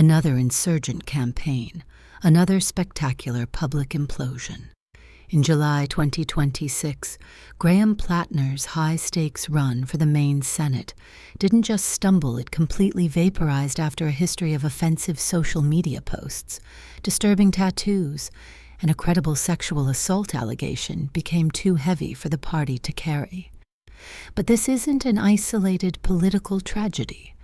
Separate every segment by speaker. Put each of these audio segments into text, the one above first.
Speaker 1: Another insurgent campaign, another spectacular public implosion. In July 2026, Graham Plattner's high-stakes run for the Maine Senate didn't just stumble, it completely vaporized after a history of offensive social media posts, disturbing tattoos, and a credible sexual assault allegation became too heavy for the party to carry. But this isn't an isolated political tragedy.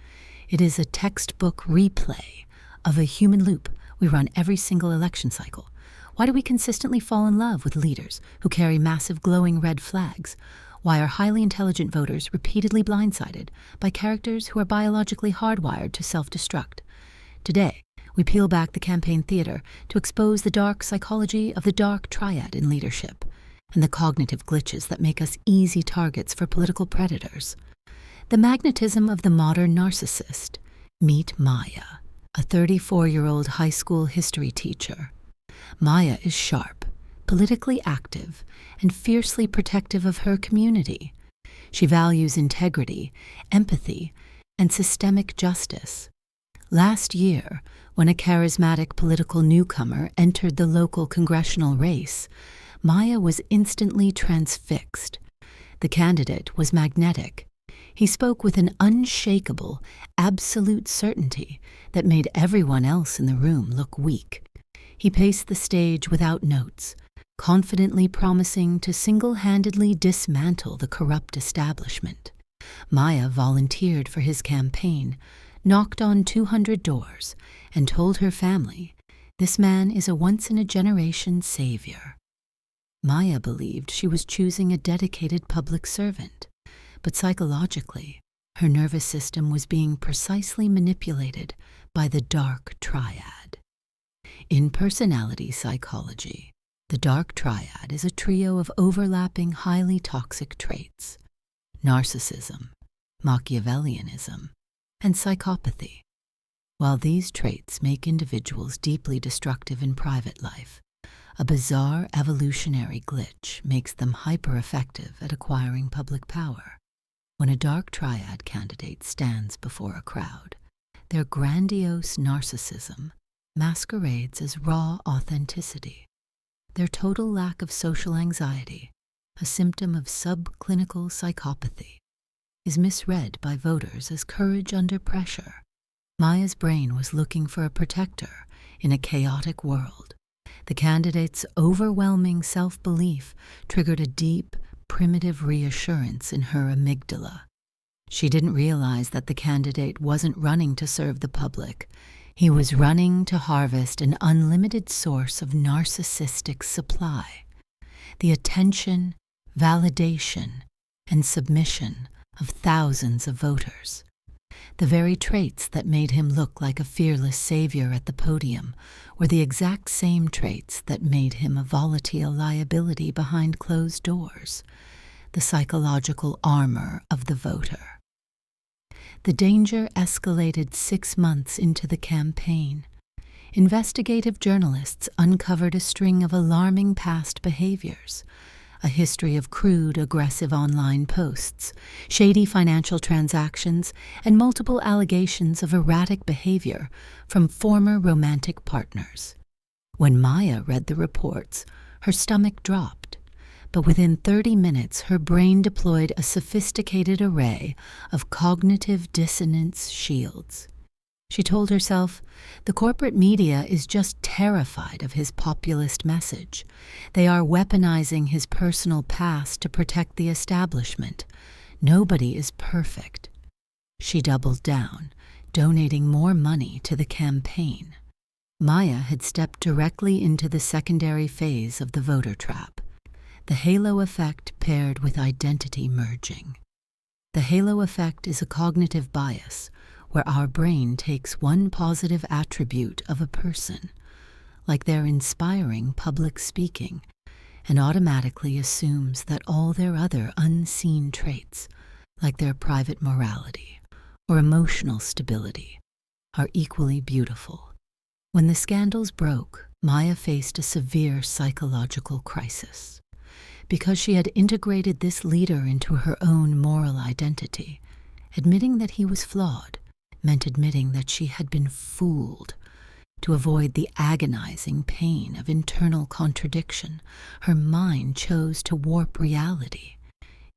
Speaker 1: It is a textbook replay of a human loop we run every single election cycle. Why do we consistently fall in love with leaders who carry massive glowing red flags? Why are highly intelligent voters repeatedly blindsided by characters who are biologically hardwired to self-destruct? Today, we peel back the campaign theater to expose the dark psychology of the dark triad in leadership and the cognitive glitches that make us easy targets for political predators. The magnetism of the modern narcissist. Meet Maya, a 34-year-old high school history teacher. Maya is sharp, politically active, and fiercely protective of her community. She values integrity, empathy, and systemic justice. Last year, when a charismatic political newcomer entered the local congressional race, Maya was instantly transfixed. The candidate was magnetic. He spoke with an unshakable, absolute certainty that made everyone else in the room look weak. He paced the stage without notes, confidently promising to single-handedly dismantle the corrupt establishment. Maya volunteered for his campaign, knocked on 200 doors, and told her family, "This man is a once-in-a-generation savior." Maya believed she was choosing a dedicated public servant, but psychologically, her nervous system was being precisely manipulated by the dark triad. In personality psychology, the dark triad is a trio of overlapping highly toxic traits: narcissism, Machiavellianism, and psychopathy. While these traits make individuals deeply destructive in private life, a bizarre evolutionary glitch makes them hyper-effective at acquiring public power. When a dark triad candidate stands before a crowd, their grandiose narcissism masquerades as raw authenticity. Their total lack of social anxiety, a symptom of subclinical psychopathy, is misread by voters as courage under pressure. Maya's brain was looking for a protector in a chaotic world. The candidate's overwhelming self-belief triggered a deep, primitive reassurance in her amygdala. She didn't realize that the candidate wasn't running to serve the public. He was running to harvest an unlimited source of narcissistic supply, the attention, validation, and submission of thousands of voters. The very traits that made him look like a fearless savior at the podium were the exact same traits that made him a volatile liability behind closed doors, the psychological armor of the voter. The danger escalated 6 months into the campaign. Investigative journalists uncovered a string of alarming past behaviors, a history of crude, aggressive online posts, shady financial transactions, and multiple allegations of erratic behavior from former romantic partners. When Maya read the reports, her stomach dropped. But within 30 minutes, her brain deployed a sophisticated array of cognitive dissonance shields. She told herself, the corporate media is just terrified of his populist message. They are weaponizing his personal past to protect the establishment. Nobody is perfect. She doubled down, donating more money to the campaign. Maya had stepped directly into the secondary phase of the voter trap. The halo effect paired with identity merging. The halo effect is a cognitive bias where our brain takes one positive attribute of a person, like their inspiring public speaking, and automatically assumes that all their other unseen traits, like their private morality or emotional stability, are equally beautiful. When the scandals broke, Maya faced a severe psychological crisis. Because she had integrated this leader into her own moral identity, admitting that he was flawed meant admitting that she had been fooled. To avoid the agonizing pain of internal contradiction, her mind chose to warp reality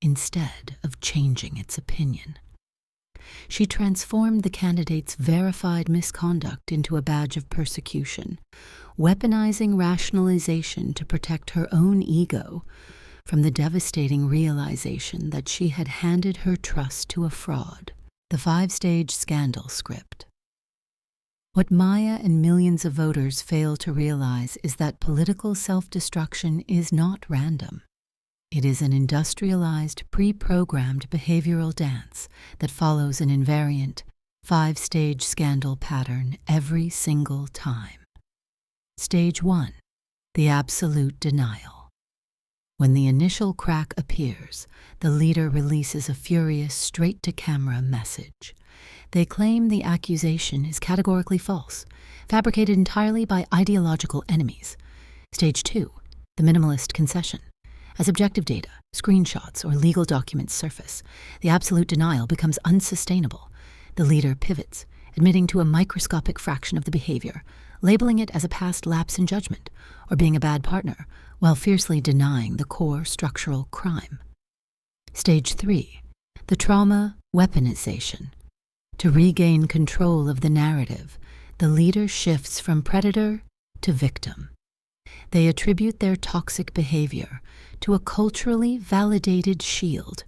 Speaker 1: instead of changing its opinion. She transformed the candidate's verified misconduct into a badge of persecution, weaponizing rationalization to protect her own ego from the devastating realization that she had handed her trust to a fraud. The 5-stage scandal script. What Maya and millions of voters fail to realize is that political self-destruction is not random. It is an industrialized, pre-programmed behavioral dance that follows an invariant 5-stage scandal pattern every single time. Stage 1. The absolute denial. When the initial crack appears, the leader releases a furious, straight-to-camera message. They claim the accusation is categorically false, fabricated entirely by ideological enemies. Stage 2. The minimalist concession. As objective data, screenshots, or legal documents surface, the absolute denial becomes unsustainable. The leader pivots, admitting to a microscopic fraction of the behavior, labeling it as a past lapse in judgment, or being a bad partner, while fiercely denying the core structural crime. Stage 3. The trauma weaponization. To regain control of the narrative, the leader shifts from predator to victim. They attribute their toxic behavior to a culturally validated shield,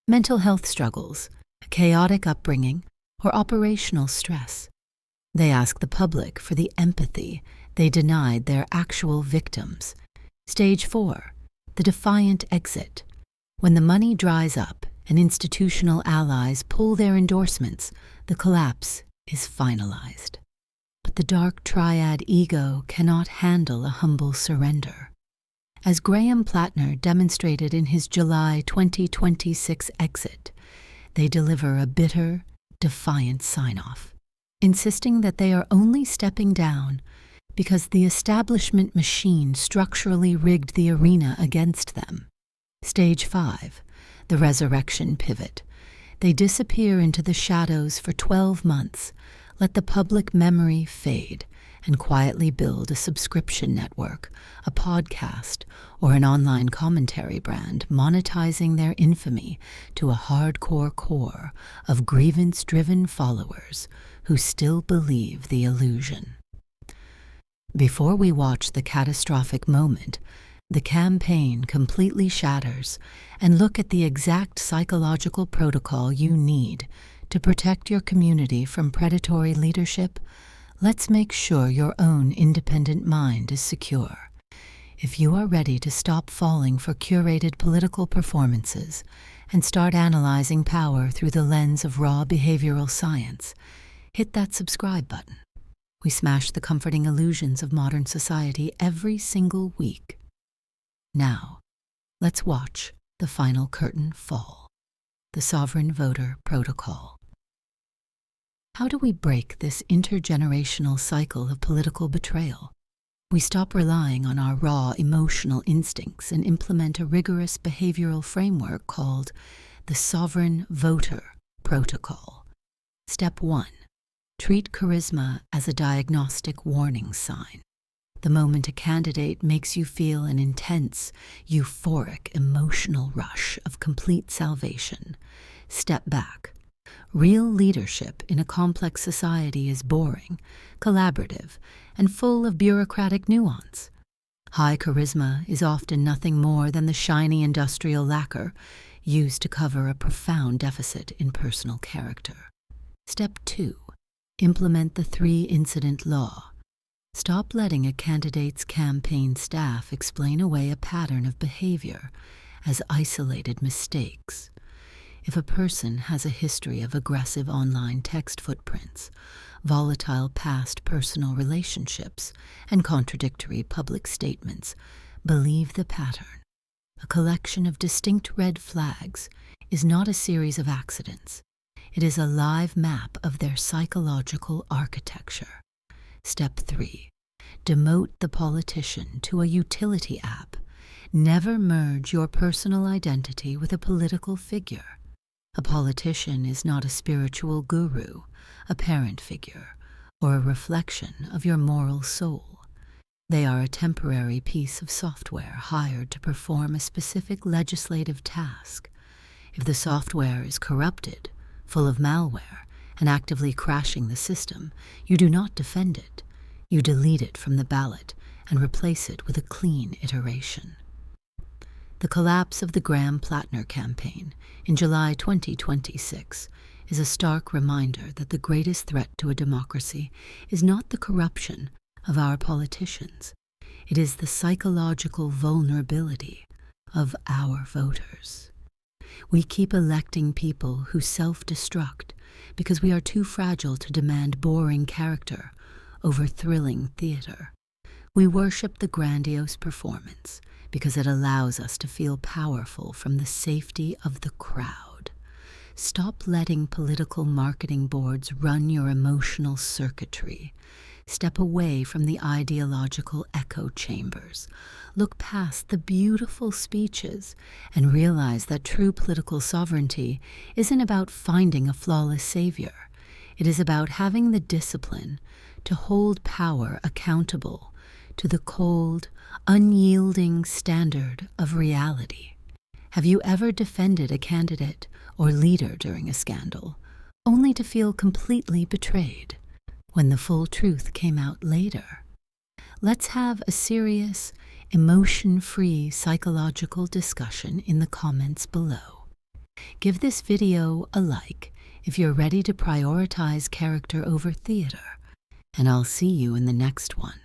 Speaker 1: mental health struggles, a chaotic upbringing, or operational stress. They ask the public for the empathy they denied their actual victims. Stage 4. The defiant exit. When the money dries up and institutional allies pull their endorsements, the collapse is finalized. But the dark triad ego cannot handle a humble surrender. As Graham Plattner demonstrated in his July 2026 exit, they deliver a bitter, defiant sign-off, insisting that they are only stepping down because the establishment machine structurally rigged the arena against them. Stage 5. The resurrection pivot. They disappear into the shadows for 12 months, let the public memory fade, and quietly build a subscription network, a podcast, or an online commentary brand, monetizing their infamy to a hardcore core of grievance-driven followers who still believe the illusion. Before we watch the catastrophic moment, the campaign completely shatters, and look at the exact psychological protocol you need to protect your community from predatory leadership. Let's make sure your own independent mind is secure. If you are ready to stop falling for curated political performances and start analyzing power through the lens of raw behavioral science, hit that subscribe button. We smash the comforting illusions of modern society every single week. Now, let's watch the final curtain fall. The Sovereign Voter Protocol. How do we break this intergenerational cycle of political betrayal? We stop relying on our raw emotional instincts and implement a rigorous behavioral framework called the Sovereign Voter Protocol. Step 1. Treat charisma as a diagnostic warning sign. The moment a candidate makes you feel an intense, euphoric, emotional rush of complete salvation, step back. Real leadership in a complex society is boring, collaborative, and full of bureaucratic nuance. High charisma is often nothing more than the shiny industrial lacquer used to cover a profound deficit in personal character. Step 2. Implement the 3-incident law. Stop letting a candidate's campaign staff explain away a pattern of behavior as isolated mistakes. If a person has a history of aggressive online text footprints, volatile past personal relationships, and contradictory public statements, believe the pattern. A collection of distinct red flags is not a series of accidents. It is a live map of their psychological architecture. Step 3. Demote the politician to a utility app. Never merge your personal identity with a political figure. A politician is not a spiritual guru, a parent figure, or a reflection of your moral soul. They are a temporary piece of software hired to perform a specific legislative task. If the software is corrupted, full of malware, and actively crashing the system, you do not defend it. You delete it from the ballot and replace it with a clean iteration. The collapse of the Graham-Plattner campaign in July 2026 is a stark reminder that the greatest threat to a democracy is not the corruption of our politicians. It is the psychological vulnerability of our voters. We keep electing people who self-destruct because we are too fragile to demand boring character over thrilling theater. We worship the grandiose performance because it allows us to feel powerful from the safety of the crowd. Stop letting political marketing boards run your emotional circuitry. Step away from the ideological echo chambers. Look past the beautiful speeches and realize that true political sovereignty isn't about finding a flawless savior. It is about having the discipline to hold power accountable to the cold, unyielding standard of reality. Have you ever defended a candidate or leader during a scandal, only to feel completely betrayed when the full truth came out later? Let's have a serious, emotion-free psychological discussion in the comments below. Give this video a like if you're ready to prioritize character over theater, and I'll see you in the next one.